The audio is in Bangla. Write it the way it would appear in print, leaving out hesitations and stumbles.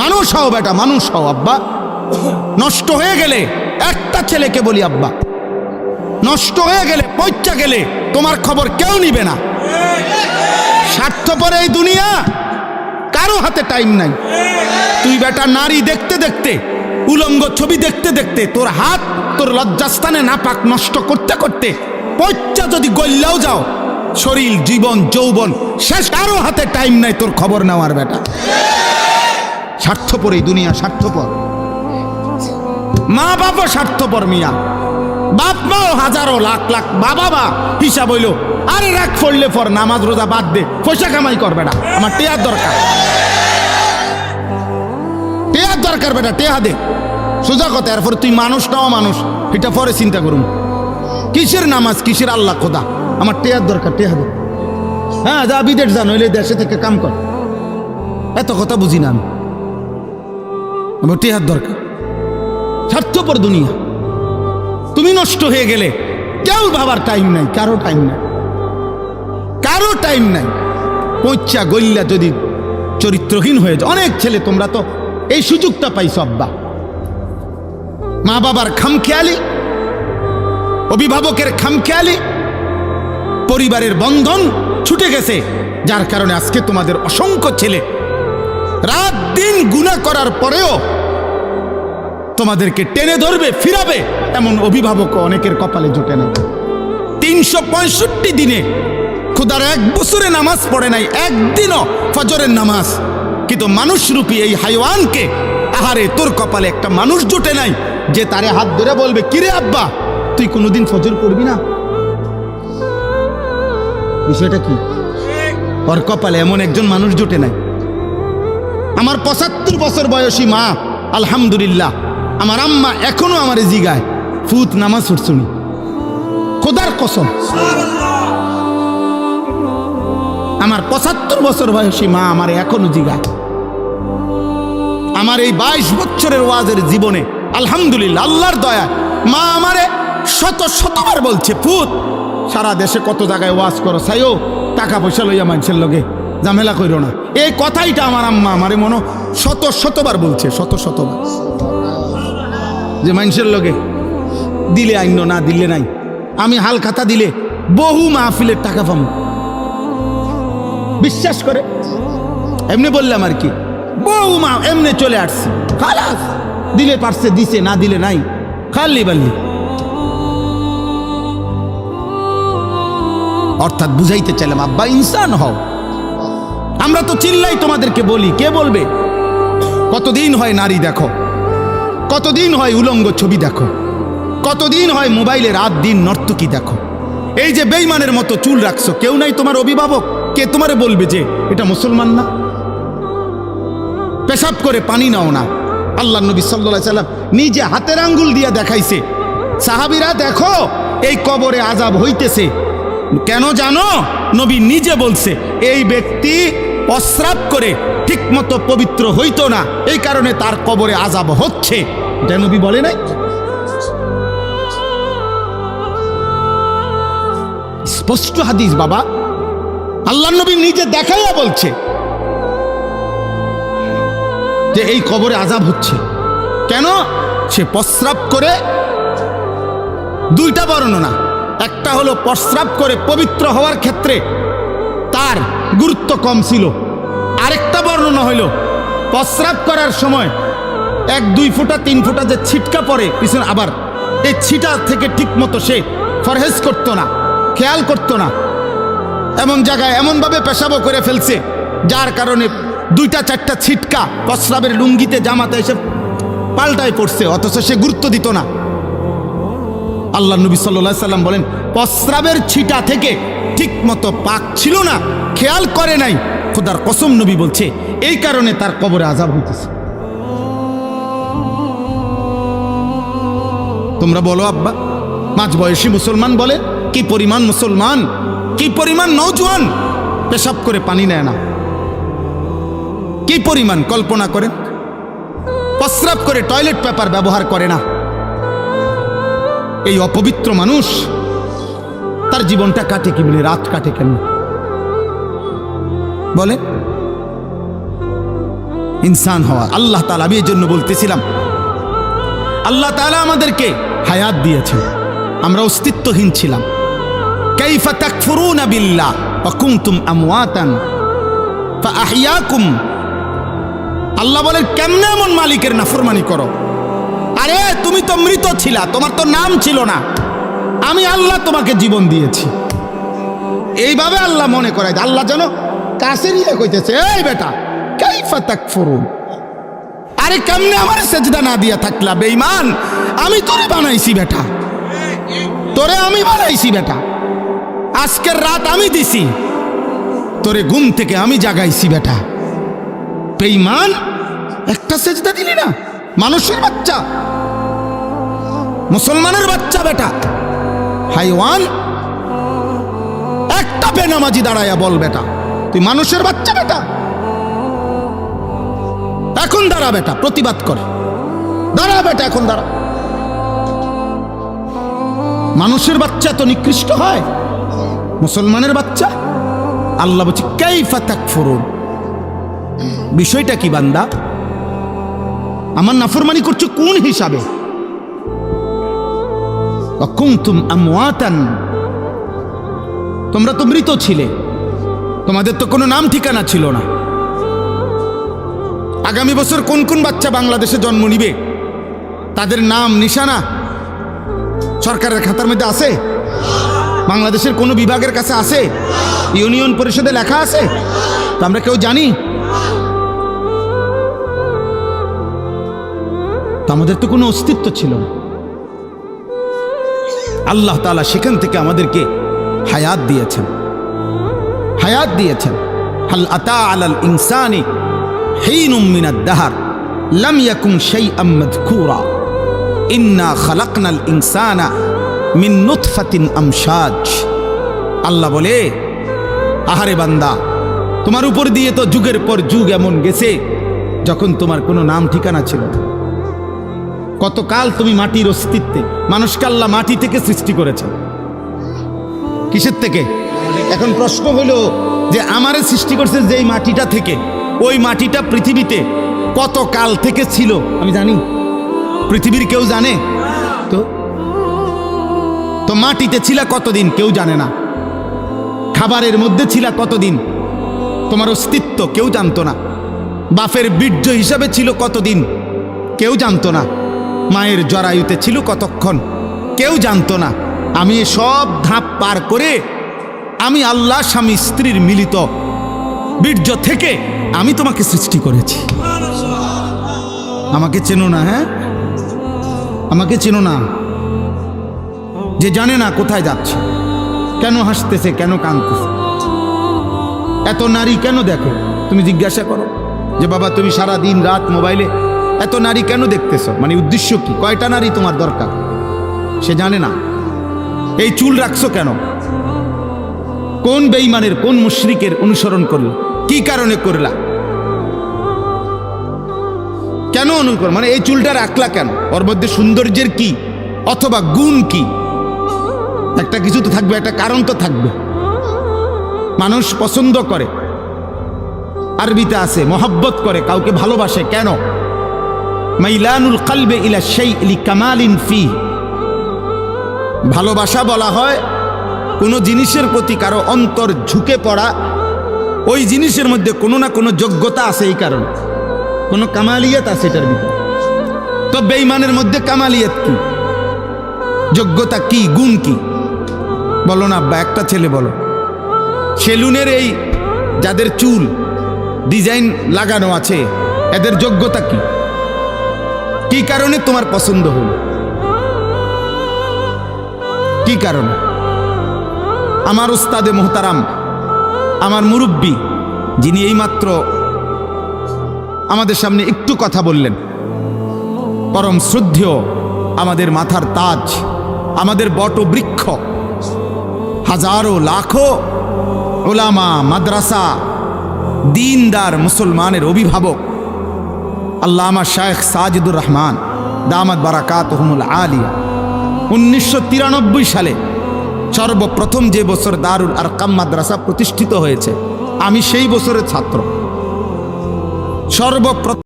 মানুষ হও বেটা, মানুষ হও আব্বা। নষ্ট হয়ে গেলে একটা ছেলেকে বলি আব্বা, নষ্ট হয়ে গেলে পয়চা গেলে তোমার খবর কেউ নিবে না। স্বার্থপর এই দুনিয়া, কারো হাতে টাইম নাই। তুই বেটা নারী দেখতে দেখতে, উলঙ্গ ছবি দেখতে দেখতে তোর হাত তোর লজ্জাস্থানে নাপাক নষ্ট করতে করতে পয়চা যদি গল্লাও যাও, শরীর জীবন যৌবন শেষ, কারো হাতে টাইম নাই তোর খবর নেওয়ার বেটা। স্বার্থপর এই দুনিয়া, স্বার্থপর। মা বাবা স্বার্থপর মিয়া, বাপ মাও হাজারো লাখ লাখ বাবা বা হিসাব হইল, আরে রাখ পড়লে পর নামাজ রোজা বাদ দে, পয়সা কামাই কর বেটা, আমার টেয়ার দরকার, টেয়ার দরকার বেটা, টেহা দে। সোজা কথা। এরপর তুই মানুষ নাও মানুষ, এটা পরে চিন্তা করুন। কিসের নামাজ, কিসের আল্লাহ খোদা, আমার টেয়ার দরকার, টেহা দে। হ্যাঁ যা বিদেশ যা, নইলে দেশে থেকে কাম কর। এত কথা বুঝি না আমি, আমার টেহার দরকার। স্বার্থপর দুনিয়া। তুমি নষ্ট হয়ে গেলে কেউ ভাবার টাইম নাই, কারো টাইম নাই, কারো টাইম নাই। পয়চা গল্লা যদি চরিত্রহীন হয়ে যায়, অনেক ছেলে তোমরা তো এই সুযোগটা পাইছো আব্বা। মা বাবার খামখেয়ালি, অভিভাবকের খামখেয়ালি, পরিবারের বন্ধন ছুটে গেছে, যার কারণে আজকে তোমাদের অসংখ্য ছেলে রাত দিন গুনাহ করার পরেও তোমাদেরকে টেনে ধরবে, ফিরাবে, এমন অভিভাবক অনেকের কপালে জোটে না। 365 দিনে খুদার 1 বছরে নামাজ পড়ে নাই, একদিনও ফজরের নামাজ, কিন্তু মানুষরূপী এই হাইওয়ানকে, আহারে তোর কপালে একটা মানুষ জোটে নাই যে তারে হাত ধরে বলবে, কিরে আব্বা তুই কোনোদিন ফজর পড়বি না? বিষয়টা কি? ওর কপালে এমন একজন মানুষ জোটে নাই। আমার 75 বছর বয়সী মা, আলহামদুলিল্লাহ, আমার আম্মা এখনো আমার জিগায়, ফুত নামাজ পড়ছুনি? খোদার কসম, আমার 75 বছর বয়সী মা আমার এখনো জিগায়। আমার এই 22 বছরের ওয়াজের জীবনে আলহামদুলিল্লাহ, আল্লাহর দয়া, মা আমারে শতবার বলছে, ফুত সারা দেশে কত জায়গায় ওয়াজ করো, সাইও টাকা পয়সা লইয়া মানুষের লগে ঝামেলা কইরো না। এই কথাইটা আমার আম্মা আমারে মনে শতবার বলছে, শতবার, যে মানুষের লগে দিলে আইন না দিলে নাই। আমি হাল খাতা দিলে বহু মাহফিলের টাকা পাবো, বিশ্বাস করে। এমনি বললাম আর কি, বহু মা এমনি চলে আসছি, খালাস, দিলে পারছে দিছে, না দিলে নাই, খালি বাল্লি। অর্থাৎ বুঝাইতে চাইলাম আব্বা ইনসান হও। আমরা তো চিল্লাই তোমাদেরকে বলি, কে বলবে? কতদিন হয় নারী দেখো, কতদিন হয় উলঙ্গ ছবি দেখো, কতদিন হয় মোবাইলে রাত দিন নর্তকী দেখো। এই যে বেঈমানের মতো চুল রাখছো, কেউ নাই তোমার অভিভাবক, কে তোমারে বলবে যে এটা মুসলমান না? পেশাব করে পানি নাও না। আল্লাহ নবী সাল্লাল্লাহু আলাইহি সাল্লাম নিজে হাতের আঙ্গুল দিয়ে দেখাইছে, সাহাবীরা দেখো এই কবরে আযাব হইতেছে। কেন জানো? নবী নিজে বলছে, এই ব্যক্তি প্রস্রাব করে ঠিক মতো পবিত্র হইতো না, এই কারণে তার কবরে আযাব হচ্ছে। এটা নবী বলে নাই? স্পষ্ট হাদিস বাবা, আল্লাহ নবী নিজে দেখাইয়া বলছে যে এই কবরে আযাব হচ্ছে। কেন? সে প্রস্রাব করে, দুইটা বর্ণনা, একটা হলো প্রস্রাব করে পবিত্র হওয়ার ক্ষেত্রে তার গুরুত্ব কম ছিল, আরেকটা বর্ণনা হইল প্রস্রাব করার সময় 1-2 ফোঁটা 3 ফোঁটা যে ছিটকা পড়ে পিছনে, আবার এই ছিটা থেকে ঠিক মতো সে ফরহেজ করতো না, খেয়াল করতো না, এমন জায়গায় এমনভাবে পেশাবও করে ফেলছে যার কারণে 2-4টা ছিটকা প্রস্রাবের লুঙ্গিতে জামাতে এসে পাল্টায় পড়ছে, অথচ সে গুরুত্ব দিত না। আল্লাহ নবী সাল্লাল্লাহু আলাইহি সাল্লাম বলেন, প্রস্রাবের ছিটা থেকে ঠিক মতো পাক ছিল না, খেয়াল করে নাই, খোদার কসম নবী বলছে এই কারণে তার কবরে আযাব হইতেছে। তোমরা বলো আব্বা, মাঝবয়সী মুসলমান বলে কি পরিমাণ মুসলমান, কি পরিমাণ নওজোয়ান পেশাব করে পানি নেয় না, কি পরিমাণ কল্পনা করেন, প্রস্রাব করে টয়লেট পেপার ব্যবহার করে না। এই অপবিত্র মানুষ তার জীবনটা কাটে কি বলে, রাত কাটে কেন বলে? ইনসান হওয়া। আল্লাহ তাআলা, আমি এই জন্য বলতেছিলাম, আল্লাহ তাআলা আমাদেরকে হায়াত দিয়েছেন, আমরা অস্তিত্বহীন ছিলাম। কাইফা তাকফুরুনা বিল্লাহ ওয়া কুনতুম আমওয়াতান ফাআহইয়াকুম। আল্লাহ বলেন, কেমনে এমন মালিকের নাফরমানি করো? আরে তুমি তো মৃত ছিলা, তোমার তো নাম ছিল না, আমি আল্লাহ তোমাকে জীবন দিয়েছি। এইভাবে আল্লাহ মনে করায়, আল্লাহ যেন কাছে নিয়ে কইতেছে, এই বেটা কাইফা তাকফুরুন, আরে কেমনে আমার সেজদা না দিয়া থাকলা বেঈমান? আমি তোরে বানাইছি বেটা, তোরে আমি বানাইছি বেটা, আজকের রাত আমি দিছি, তোরে ঘুম থেকে আমি জাগাইছি বেটা। বেঈমান, একটা সেজদা দিলি না? মানুষের বাচ্চা, মুসলমানের বাচ্চা বেটা, হাইওয়ান। একটা বেনামাজি দাঁড়ায়া বল বেটা, তুই মানুষের বাচ্চা বেটা? এখন দাঁড়া বেটা, প্রতিবাদ করে, দাঁড়া বেটা, এখন দাঁড়া। মানুষের বাচ্চা তো নিকৃষ্ট হয়, মুসলমানের বাচ্চা। আল্লাহ বলছে কাইফা তাকফুরুন। বিষয়টা কি বান্দা? আমার নাফরমানি করছো কোন হিসাবে? ওয়া কুনতুম আমওয়াতান, তোমরা তো মৃত ছিলে, তোমাদের তো কোনো নাম ঠিকানা ছিল না। আগামী বছর কোন কোন বাচ্চা বাংলাদেশে জন্ম নিবে, তাদের নাম নিশানা সরকারের খাতার মধ্যে আছে? বাংলাদেশের কোনো বিভাগের কাছে আছে? ইউনিয়ন পরিষদে লেখা আছে? তো আমরা কেউ জানি? তো আমাদের তো কোনো অস্তিত্ব ছিল না। আল্লাহ তাআলা সেখান থেকে আমাদেরকে হায়াত দিয়েছেন, হায়াত দিয়েছেন। হাল আতা আলাল ইনসানি হিনুম মিনাদ দাহর লাম ইয়াকুন শাইআম মাযকুরা ইন্না খালাকনাল ইনসানা মিন নুতফাতিন আমশাজ। আল্লাহ বলে, আহারে বান্দা, তোমার উপর দিয়ে তো যুগের পর যুগ এমন গেছে যখন তোমার কোনো নাম ঠিকানা ছিল না। কতকাল তুমি মাটির অস্তিত্বে, মানুষকে আল্লাহ মাটি থেকে সৃষ্টি করেছে। কিসের থেকে? এখন প্রশ্ন হলো যে আমারে সৃষ্টি করছে যেই মাটিটা থেকে, ওই মাটিটা পৃথিবীতে কত কাল থেকে ছিল আমি জানি? পৃথিবীর কেউ জানে? তো মাটিতে ছিল কতদিন কেউ জানে না। খাবারের মধ্যে ছিল কতদিন, তোমার অস্তিত্ব কেউ জানতো না। বাপের বীর্য হিসাবে ছিল কতদিন কেউ জানতো না। মায়ের জরায়ুতে ছিল কতক্ষণ কেউ জানতো না। আমি সব ধাপ পার করে আমি আল্লাহ স্বামী স্ত্রীর মিলিত বীর্য থেকে আমি তোমাকে সৃষ্টি করেছি। আমাকে চেনো না? হ্যাঁ, আমাকে চেনো না? যে জানে না কোথায় যাচ্ছে, কেন হাসতেছে, কেন কাঁদতেছে, এত নারী কেন দেখো, তুমি জিজ্ঞাসা করো যে বাবা তুমি সারা দিন রাত মোবাইলে এত নারী কেন দেখতেছো, মানে উদ্দেশ্য কি, কয়টা নারী তোমার দরকার? সে জানে না। এই চুল রাখছো কেন? কোন বেঈমানের, কোন মুশরিকের অনুসরণ করলো? কি কারণে করলা? কেন অনুকরণ, মানে এই চুলটা রাখলা কেন? ওর মধ্যে সৌন্দর্যের কি অথবা গুণ কি? একটা কিছু তো থাকবে, একটা কারণ তো থাকবে। মানুষ পছন্দ করে, আরবিতে আছে মহব্বত করে, কাউকে ভালোবাসে কেন? মাইলানুল কলবে ইলা শাইই লিকামালিন ফি। ভালোবাসা বলা হয় কোনো জিনিসের প্রতি কারো অন্তর ঝুঁকে পড়া, ওই জিনিসের মধ্যে কোনো না কোনো যোগ্যতা আছে, এই কারণে কোনো কামালিয়াত আছে এটার ভিতরে। তো বেঈমানের মধ্যে কামালিয়াত কি, যোগ্যতা কি, গুণ কি? বলো না আব্বা, একটা ছেলে বলো। সেলুনের এই যাদের চুল ডিজাইন লাগানো আছে, এদের যোগ্যতা কি? কি কারণে তোমার পছন্দ হলো? কি কারণে? আমার উস্তাদে মোহতারাম, আমার মুরব্বী, যিনি এইমাত্র আমাদের সামনে একটু কথা বললেন, পরম শ্রদ্ধেয় আমাদের মাথার তাজ, আমাদের বটবৃক্ষ, হাজারো লাখো ওলামা, মাদ্রাসা, দিনদার মুসলমানের অভিভাবক আল্লামা শায়েখ সাজিদুর রহমান দামাত বারাকাতুহুমুল আলিয়া 1993 সালে সর্বপ্রথম যে বছর দারুল আরকাম মাদ্রাসা প্রতিষ্ঠিত হয়েছে, আমি সেই বছরের ছাত্র। সর্বপ্রথম